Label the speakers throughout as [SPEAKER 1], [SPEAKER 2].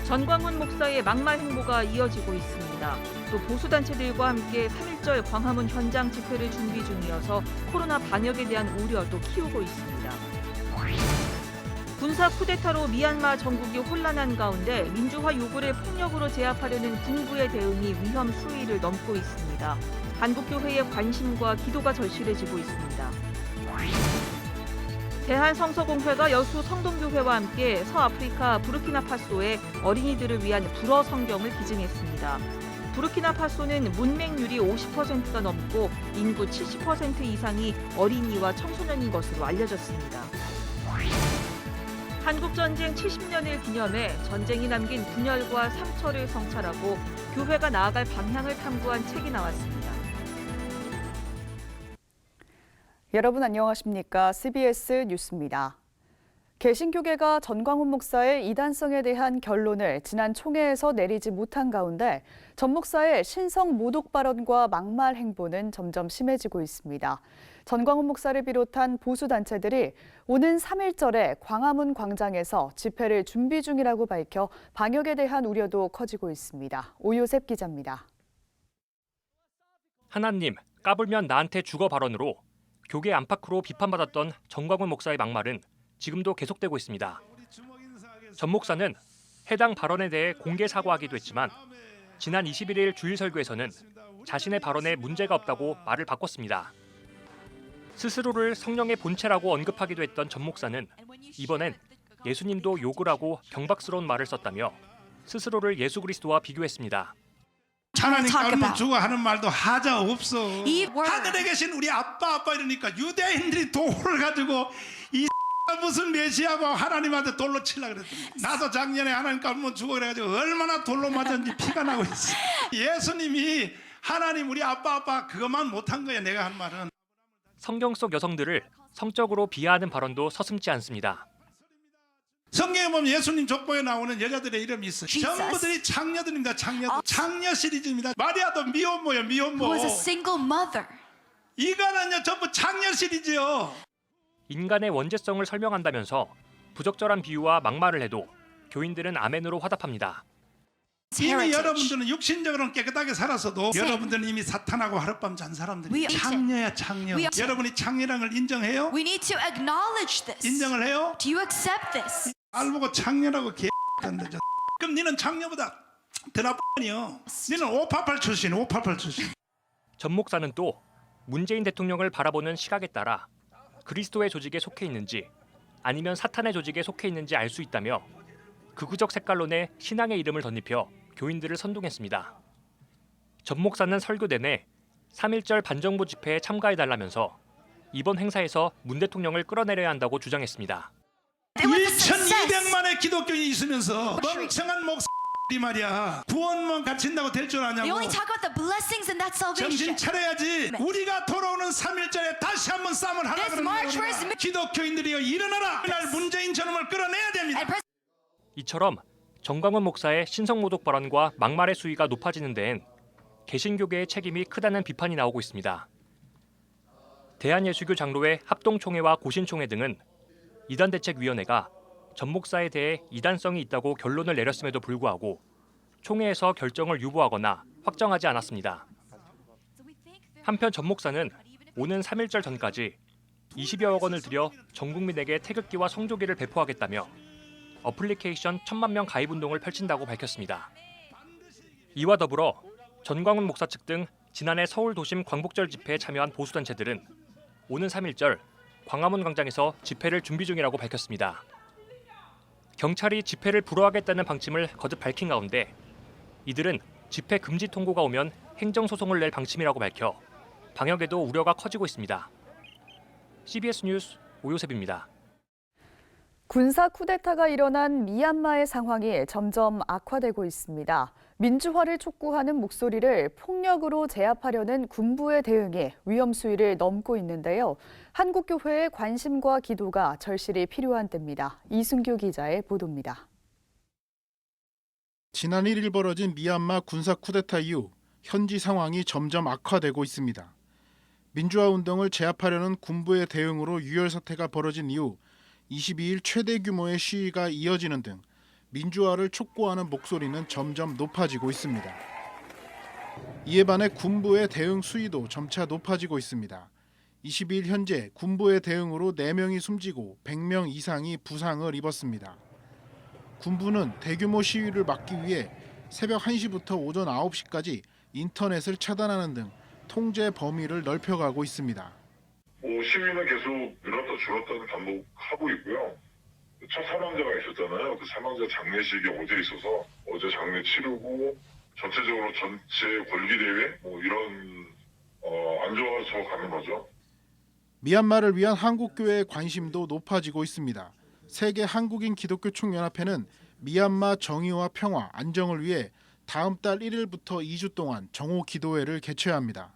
[SPEAKER 1] 전광훈 목사의 막말 행보가 이어지고 있습니다. 또 보수단체들과 함께 3.1절 광화문 현장 집회를 준비 중이어서 코로나 반역에 대한 우려도 키우고 있습니다. 군사 쿠데타로 미얀마 전국이 혼란한 가운데 민주화 요구를 폭력으로 제압하려는 군부의 대응이 위험 수위를 넘고 있습니다. 한국교회의 관심과 기도가 절실해지고 있습니다. 대한성서공회가 여수 성동교회와 함께 서아프리카 부르키나파소에 어린이들을 위한 불어 성경을 기증했습니다. 부르키나파소는 문맹률이 50%가 넘고 인구 70% 이상이 어린이와 청소년인 것으로 알려졌습니다. 한국전쟁 70년을 기념해 전쟁이 남긴 분열과 상처를 성찰하고 교회가 나아갈 방향을 탐구한 책이 나왔습니다.
[SPEAKER 2] 여러분 안녕하십니까? CBS 뉴스입니다. 개신교계가 전광훈 목사의 이단성에 대한 결론을 지난 총회에서 내리지 못한 가운데 전 목사의 신성 모독 발언과 막말 행보는 점점 심해지고 있습니다. 전광훈 목사를 비롯한 보수단체들이 오는 3.1절에 광화문 광장에서 집회를 준비 중이라고 밝혀 방역에 대한 우려도 커지고 있습니다. 오요셉 기자입니다.
[SPEAKER 3] 하나님, 까불면 나한테 죽어 발언으로 교계 안팎으로 비판받았던 전광훈 목사의 막말은 지금도 계속되고 있습니다. 전 목사는 해당 발언에 대해 공개 사과하기도 했지만 지난 21일 주일 설교에서는 자신의 발언에 문제가 없다고 말을 바꿨습니다. 스스로를 성령의 본체라고 언급하기도 했던 전 목사는 이번엔 예수님도 욕을 하고 경박스러운 말을 썼다며 스스로를 예수 그리스도와 비교했습니다.
[SPEAKER 4] 하나님 깔면 죽어 하는 말도 하자 없어. 하늘에 계신 우리 아빠 이러니까 유대인들이 돌을 가지고 이 무슨 메시아고 하나님한테 돌로 치려고 그랬더니 나도 작년에 하나님 깔면 죽어 그래가지고 얼마나 돌로 맞았는지 피가 나고 있어. 예수님이 하나님 우리 아빠 그것만 못한 거야. 내가 한 말은.
[SPEAKER 3] 성경 속 여성들을 성적으로 비하하는 발언도 서슴지 않습니다.
[SPEAKER 4] 성경에 보면 예수님 족보에 나오는 여자들의 이름이 있어. 전부들이 창녀들입니다. 창녀 시리즈입니다. 마리아도 미혼모예요. 미혼모.
[SPEAKER 5] Who was a single mother.
[SPEAKER 4] 이거는요 전부 창녀 시리즈요.
[SPEAKER 3] 인간의 원죄성을 설명한다면서 부적절한 비유와 막말을 해도 교인들은 아멘으로 화답합니다.
[SPEAKER 4] 이미 여러분들은 육신적으로는 깨끗하게 살았어도 여러분들은 이미 사탄하고 하룻밤 잔 사람들이 창녀야 창녀. 여러분이 창녀라는 걸 인정해요?
[SPEAKER 5] We need to acknowledge this.
[SPEAKER 4] 인정을 해요?
[SPEAKER 5] Do you accept this?
[SPEAKER 4] 알보고 창녀라고 개X한데 그럼 니는 창녀보다 더 나쁘니요. 니는 588 출신.
[SPEAKER 3] 전 목사는 또 문재인 대통령을 바라보는 시각에 따라 그리스도의 조직에 속해 있는지 아니면 사탄의 조직에 속해 있는지 알 수 있다며 극우적 색깔론에 신앙의 이름을 덧입혀 교인들을 선동했습니다. 전 목사는 설교 내내 3.1절 반정부 집회에 참가해달라면서 이번 행사에서 문 대통령을 끌어내려야 한다고 주장했습니다.
[SPEAKER 4] 1200만의 기독교인이 있으면서 멍청한 목사들이 말이야. 구원만 갖춘다고 될 줄 아냐고.
[SPEAKER 5] They only talk about the blessings and that salvation.
[SPEAKER 4] 정신 차려야지. 우리가 돌아오는 3.1절에 다시 한번 싸움을 하라 그러는 거야. 기독교인들이여 일어나라. 그날 문재인 저놈을 끌어내야 됩니다.
[SPEAKER 3] 이처럼 전광훈 목사의 신성모독 발언과 막말의 수위가 높아지는 데엔 개신교계의 책임이 크다는 비판이 나오고 있습니다. 대한예수교 장로회 합동총회와 고신총회 등은 이단대책위원회가 전 목사에 대해 이단성이 있다고 결론을 내렸음에도 불구하고 총회에서 결정을 유보하거나 확정하지 않았습니다. 한편 전 목사는 오는 3.1절 전까지 20여억 원을 들여 전 국민에게 태극기와 성조기를 배포하겠다며 어플리케이션 1,000만 명 가입 운동을 펼친다고 밝혔습니다. 이와 더불어 전광훈 목사 측 등 지난해 서울 도심 광복절 집회에 참여한 보수단체들은 오는 3.1절 광화문 광장에서 집회를 준비 중이라고 밝혔습니다. 경찰이 집회를 불허하겠다는 방침을 거듭 밝힌 가운데 이들은 집회 금지 통고가 오면 행정소송을 낼 방침이라고 밝혀 방역에도 우려가 커지고 있습니다. CBS 뉴스 오요셉입니다.
[SPEAKER 2] 군사 쿠데타가 일어난 미얀마의 상황이 점점 악화되고 있습니다. 민주화를 촉구하는 목소리를 폭력으로 제압하려는 군부의 대응이 위험 수위를 넘고 있는데요. 한국교회의 관심과 기도가 절실히 필요한 때입니다. 이순규 기자의 보도입니다.
[SPEAKER 6] 지난 1일 벌어진 미얀마 군사 쿠데타 이후 현지 상황이 점점 악화되고 있습니다. 민주화 운동을 제압하려는 군부의 대응으로 유혈 사태가 벌어진 이후 22일 최대 규모의 시위가 이어지는 등 민주화를 촉구하는 목소리는 점점 높아지고 있습니다. 이에 반해 군부의 대응 수위도 점차 높아지고 있습니다. 22일 현재 군부의 대응으로 4명이 숨지고 100명 이상이 부상을 입었습니다. 군부는 대규모 시위를 막기 위해 새벽 1시부터 오전 9시까지 인터넷을 차단하는 등 통제 범위를 넓혀가고 있습니다.
[SPEAKER 7] 시위는 계속 늘었다 줄었다는 반복하고 있고요. 첫 사망자가 있었잖아요. 그 사망자 장례식이 어제 있어서 어제 장례 치르고 전체적으로 전체 권리대회 이런 안 좋아져 가는 거죠.
[SPEAKER 6] 미얀마를 위한 한국교회의 관심도 높아지고 있습니다. 세계 한국인 기독교 총연합회는 미얀마 정의와 평화, 안정을 위해 다음 달 1일부터 2주 동안 정오 기도회를 개최합니다.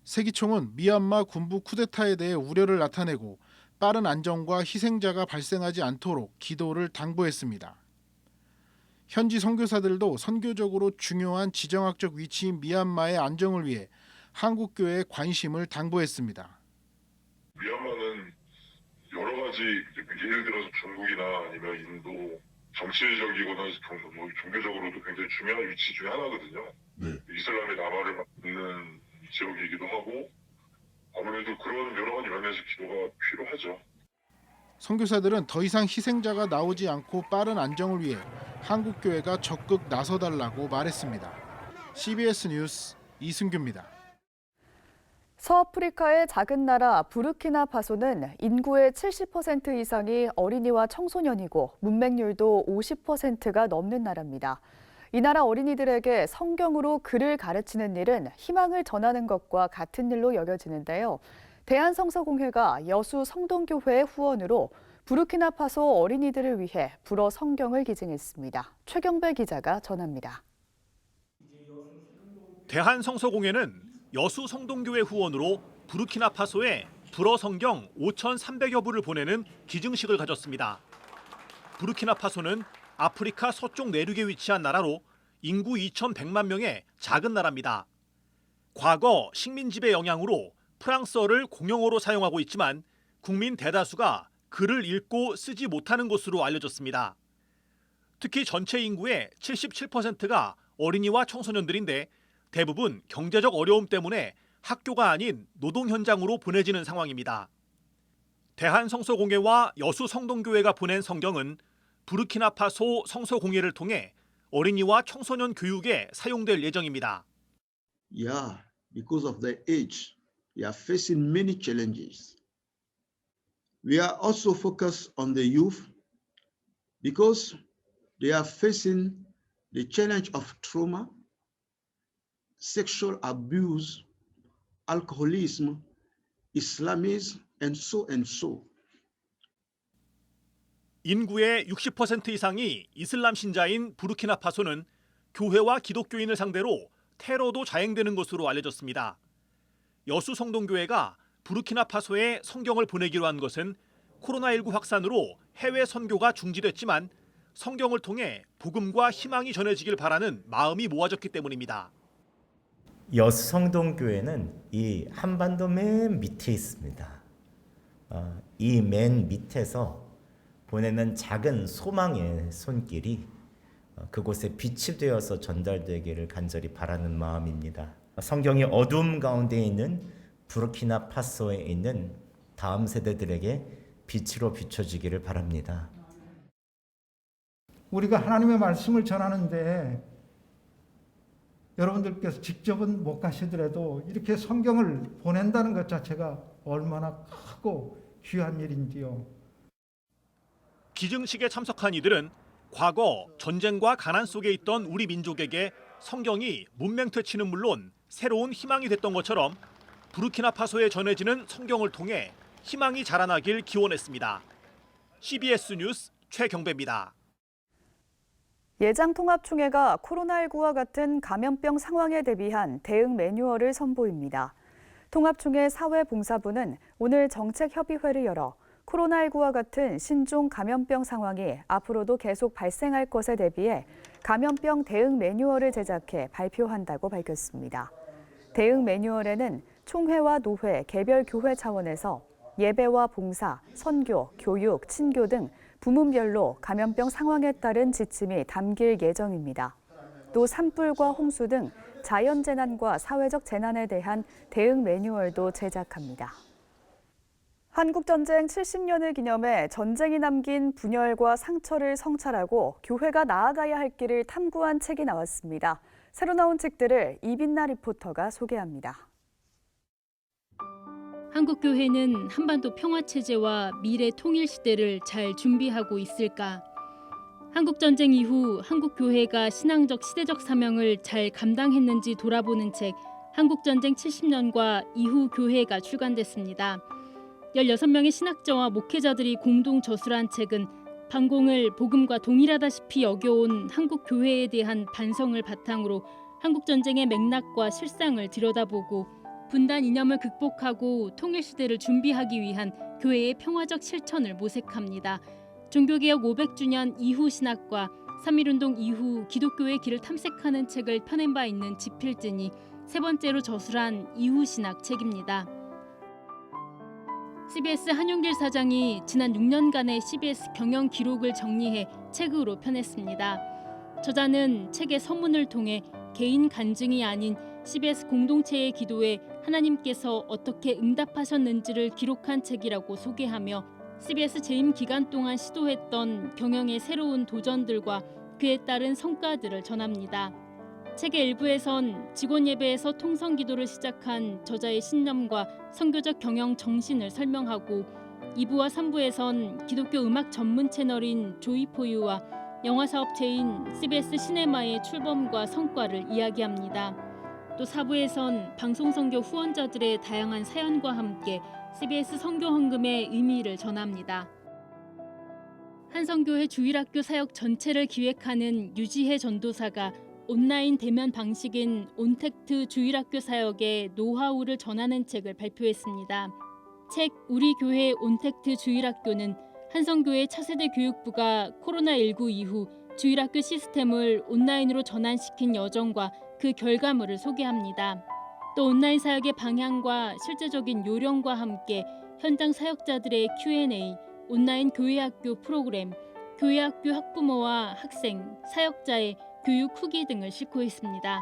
[SPEAKER 6] 세기총은 미얀마 군부 쿠데타에 대해 우려를 나타내고 빠른 안정과 희생자가 발생하지 않도록 기도를 당부했습니다. 현지 선교사들도 선교적으로 중요한 지정학적 위치인 미얀마의 안정을 위해 한국교회의 관심을 당부했습니다.
[SPEAKER 7] 미얀마는 여러 가지 예를 들어서 중국이나 아니면 인도 정치적이거나 종교적으로도 굉장히 중요한 위치 중에 하나거든요. 이슬람의 남하를 맡는 지역이기도 하고 아무래도 그런 여러 가지 면에서 기도가 필요하죠.
[SPEAKER 6] 선교사들은 더 이상 희생자가 나오지 않고 빠른 안정을 위해 한국교회가 적극 나서달라고 말했습니다. CBS 뉴스 이승규입니다.
[SPEAKER 2] 서아프리카의 작은 나라 부르키나파소는 인구의 70% 이상이 어린이와 청소년이고 문맹률도 50%가 넘는 나라입니다. 이 나라 어린이들에게 성경으로 글을 가르치는 일은 희망을 전하는 것과 같은 일로 여겨지는데요. 대한성서공회가 여수 성동교회의 후원으로 부르키나파소 어린이들을 위해 불어 성경을 기증했습니다. 최경배 기자가 전합니다.
[SPEAKER 8] 대한성서공회는 여수 성동교회 후원으로 부르키나파소에 불어 성경 5,300여 부를 보내는 기증식을 가졌습니다. 부르키나파소는 아프리카 서쪽 내륙에 위치한 나라로 인구 2,100만 명의 작은 나라입니다. 과거 식민 지배 영향으로 프랑스어를 공용어로 사용하고 있지만 국민 대다수가 글을 읽고 쓰지 못하는 곳으로 알려졌습니다. 특히 전체 인구의 77%가 어린이와 청소년들인데 대부분 경제적 어려움 때문에 학교가 아닌 노동 현장으로 보내지는 상황입니다. 대한성서공회와 여수 성동교회가 보낸 성경은 부르키나파소 성서공회를 통해 어린이와 청소년 교육에 사용될 예정입니다.
[SPEAKER 9] Yeah, because of their age, we are facing many challenges. We are also focused on the youth because they are facing the challenge of trauma, sexual abuse, alcoholism, Islamism, and so.
[SPEAKER 8] 인구의 60% 이상이 이슬람 신자인 부르키나파소는 교회와 기독교인을 상대로 테러도 자행되는 것으로 알려졌습니다. 여수 성동교회가 부르키나파소에 성경을 보내기로 한 것은 코로나19 확산으로 해외 선교가 중지됐지만 성경을 통해 복음과 희망이 전해지길 바라는 마음이 모아졌기 때문입니다.
[SPEAKER 10] 여수 성동교회는 이 한반도 맨 밑에 있습니다. 이 맨 밑에서 보내는 작은 소망의 손길이 그곳에 빛이 되어서 전달되기를 간절히 바라는 마음입니다. 성경이 어둠 가운데 있는 부르키나파소에 있는 다음 세대들에게 빛으로 비춰지기를 바랍니다.
[SPEAKER 11] 우리가 하나님의 말씀을 전하는데 여러분들께서 직접은 못 가시더라도 이렇게 성경을 보낸다는 것 자체가 얼마나 크고 귀한 일인지요.
[SPEAKER 8] 기증식에 참석한 이들은 과거 전쟁과 가난 속에 있던 우리 민족에게 성경이 문맹퇴치는 물론 새로운 희망이 됐던 것처럼 부르키나파소에 전해지는 성경을 통해 희망이 자라나길 기원했습니다. CBS 뉴스 최경배입니다.
[SPEAKER 2] 예장통합총회가 코로나19와 같은 감염병 상황에 대비한 대응 매뉴얼을 선보입니다. 통합총회 사회봉사부는 오늘 정책협의회를 열어 코로나19와 같은 신종 감염병 상황이 앞으로도 계속 발생할 것에 대비해 감염병 대응 매뉴얼을 제작해 발표한다고 밝혔습니다. 대응 매뉴얼에는 총회와 노회, 개별 교회 차원에서 예배와 봉사, 선교, 교육, 친교 등 부문별로 감염병 상황에 따른 지침이 담길 예정입니다. 또 산불과 홍수 등 자연재난과 사회적 재난에 대한 대응 매뉴얼도 제작합니다. 한국전쟁 70년을 기념해 전쟁이 남긴 분열과 상처를 성찰하고 교회가 나아가야 할 길을 탐구한 책이 나왔습니다. 새로 나온 책들을 이빈나 리포터가 소개합니다.
[SPEAKER 12] 한국교회는 한반도 평화체제와 미래 통일시대를 잘 준비하고 있을까? 한국전쟁 이후 한국교회가 신앙적 시대적 사명을 잘 감당했는지 돌아보는 책 한국전쟁 70년과 이후 교회가 출간됐습니다. 16명의 신학자와 목회자들이 공동 저술한 책은 반공을 복음과 동일하다시피 여겨온 한국교회에 대한 반성을 바탕으로 한국전쟁의 맥락과 실상을 들여다보고 분단 이념을 극복하고 통일시대를 준비하기 위한 교회의 평화적 실천을 모색합니다. 종교개혁 500주년 이후 신학과 3.1운동 이후 기독교의 길을 탐색하는 책을 펴낸 바 있는 지필진이 세 번째로 저술한 이후 신학 책입니다. CBS 한용길 사장이 지난 6년간의 CBS 경영 기록을 정리해 책으로 펴냈습니다. 저자는 책의 서문을 통해 개인 간증이 아닌 CBS 공동체의 기도에 하나님께서 어떻게 응답하셨는지를 기록한 책이라고 소개하며 CBS 재임 기간 동안 시도했던 경영의 새로운 도전들과 그에 따른 성과들을 전합니다. 책의 일부에선 직원 예배에서 통성 기도를 시작한 저자의 신념과 선교적 경영 정신을 설명하고 2부와 3부에선 기독교 음악 전문 채널인 조이포유와 영화 사업체인 CBS 시네마의 출범과 성과를 이야기합니다. 또 4부에선 방송선교 후원자들의 다양한 사연과 함께 CBS 선교 헌금의 의미를 전합니다. 한성교회 주일학교 사역 전체를 기획하는 유지혜 전도사가 온라인 대면 방식인 온택트 주일학교 사역의 노하우를 전하는 책을 발표했습니다. 책 우리 교회 온택트 주일학교는 한성교회 차세대 교육부가 코로나19 이후 주일학교 시스템을 온라인으로 전환시킨 여정과 그 결과물을 소개합니다. 또 온라인 사역의 방향과 실제적인 요령과 함께 현장 사역자들의 Q&A, 온라인 교회학교 프로그램, 교회학교 학부모와 학생, 사역자의 교육 후기 등을 싣고 있습니다.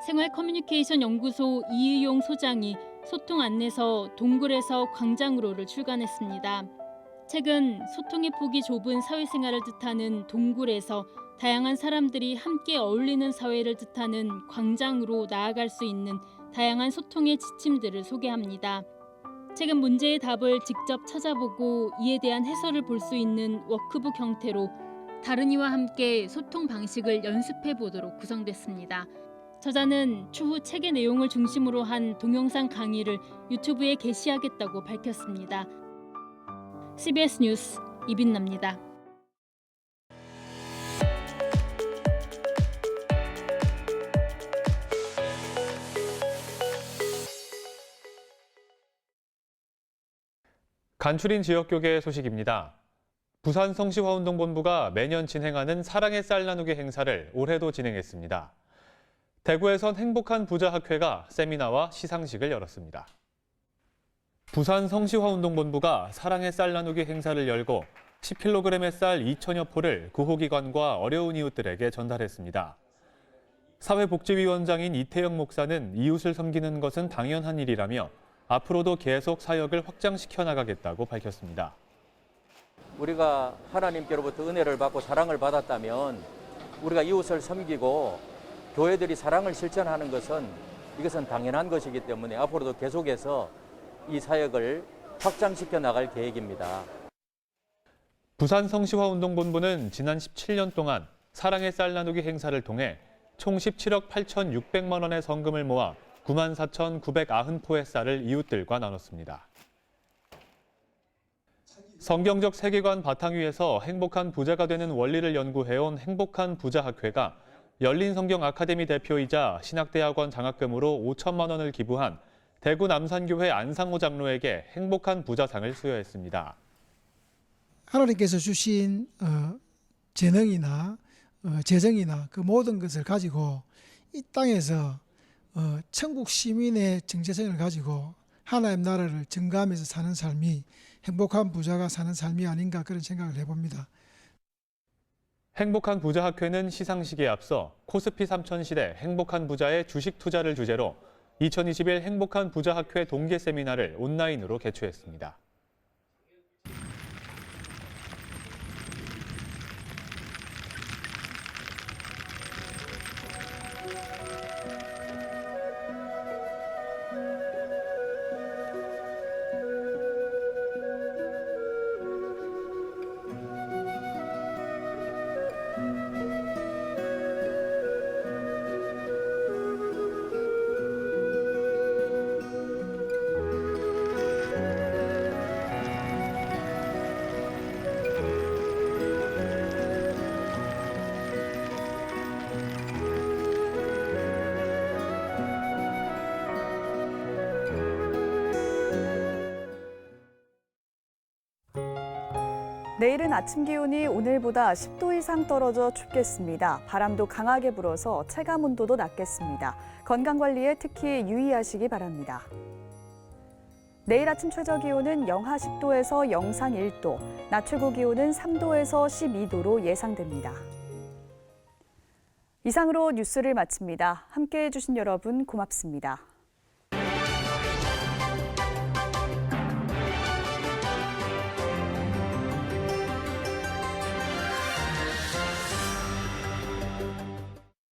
[SPEAKER 12] 생활 커뮤니케이션 연구소 이의용 소장이 소통 안내서 동굴에서 광장으로를 출간했습니다. 책은 소통의 폭이 좁은 사회생활을 뜻하는 동굴에서 다양한 사람들이 함께 어울리는 사회를 뜻하는 광장으로 나아갈 수 있는 다양한 소통의 지침들을 소개합니다. 책은 문제의 답을 직접 찾아보고 이에 대한 해설을 볼 수 있는 워크북 형태로 다른 이와 함께 소통 방식을 연습해 보도록 구성됐습니다. 저자는 추후 책의 내용을 중심으로 한 동영상 강의를 유튜브에 게시하겠다고 밝혔습니다. CBS 뉴스 이빈나입니다.
[SPEAKER 13] 간추린 지역교계 소식입니다. 부산 성시화운동본부가 매년 진행하는 사랑의 쌀 나누기 행사를 올해도 진행했습니다. 대구에선 행복한 부자학회가 세미나와 시상식을 열었습니다. 부산 성시화운동본부가 사랑의 쌀 나누기 행사를 열고 10kg의 쌀 2천여 포를 구호기관과 어려운 이웃들에게 전달했습니다. 사회복지위원장인 이태영 목사는 이웃을 섬기는 것은 당연한 일이라며 앞으로도 계속 사역을 확장시켜 나가겠다고 밝혔습니다.
[SPEAKER 14] 우리가 하나님께로부터 은혜를 받고 사랑을 받았다면 우리가 이웃을 섬기고 교회들이 사랑을 실천하는 것은 이것은 당연한 것이기 때문에 앞으로도 계속해서 이 사역을 확장시켜 나갈 계획입니다.
[SPEAKER 13] 부산 성시화운동본부는 지난 17년 동안 사랑의 쌀 나누기 행사를 통해 총 17억 8,600만 원의 성금을 모아 94,990포의 쌀을 이웃들과 나눴습니다. 성경적 세계관 바탕 위에서 행복한 부자가 되는 원리를 연구해온 행복한 부자학회가 열린 성경 아카데미 대표이자 신학대학원 장학금으로 5천만 원을 기부한 대구 남산교회 안상호 장로에게 행복한 부자상을 수여했습니다.
[SPEAKER 15] 하나님께서 주신 재능이나 재정이나 그 모든 것을 가지고 이 땅에서 천국 시민의 정체성을 가지고 하나님 나라를 증거하면서 사는 삶이 행복한 부자가 사는 삶이 아닌가 그런 생각을 해봅니다.
[SPEAKER 13] 행복한 부자 학회는 시상식에 앞서 코스피 3000시대 행복한 부자의 주식 투자를 주제로 2021 행복한 부자 학회 동계 세미나를 온라인으로 개최했습니다.
[SPEAKER 2] 내일은 아침 기온이 오늘보다 10도 이상 떨어져 춥겠습니다. 바람도 강하게 불어서 체감 온도도 낮겠습니다. 건강관리에 특히 유의하시기 바랍니다. 내일 아침 최저 기온은 영하 10도에서 영상 1도, 낮 최고 기온은 3도에서 12도로 예상됩니다. 이상으로 뉴스를 마칩니다. 함께해 주신 여러분 고맙습니다.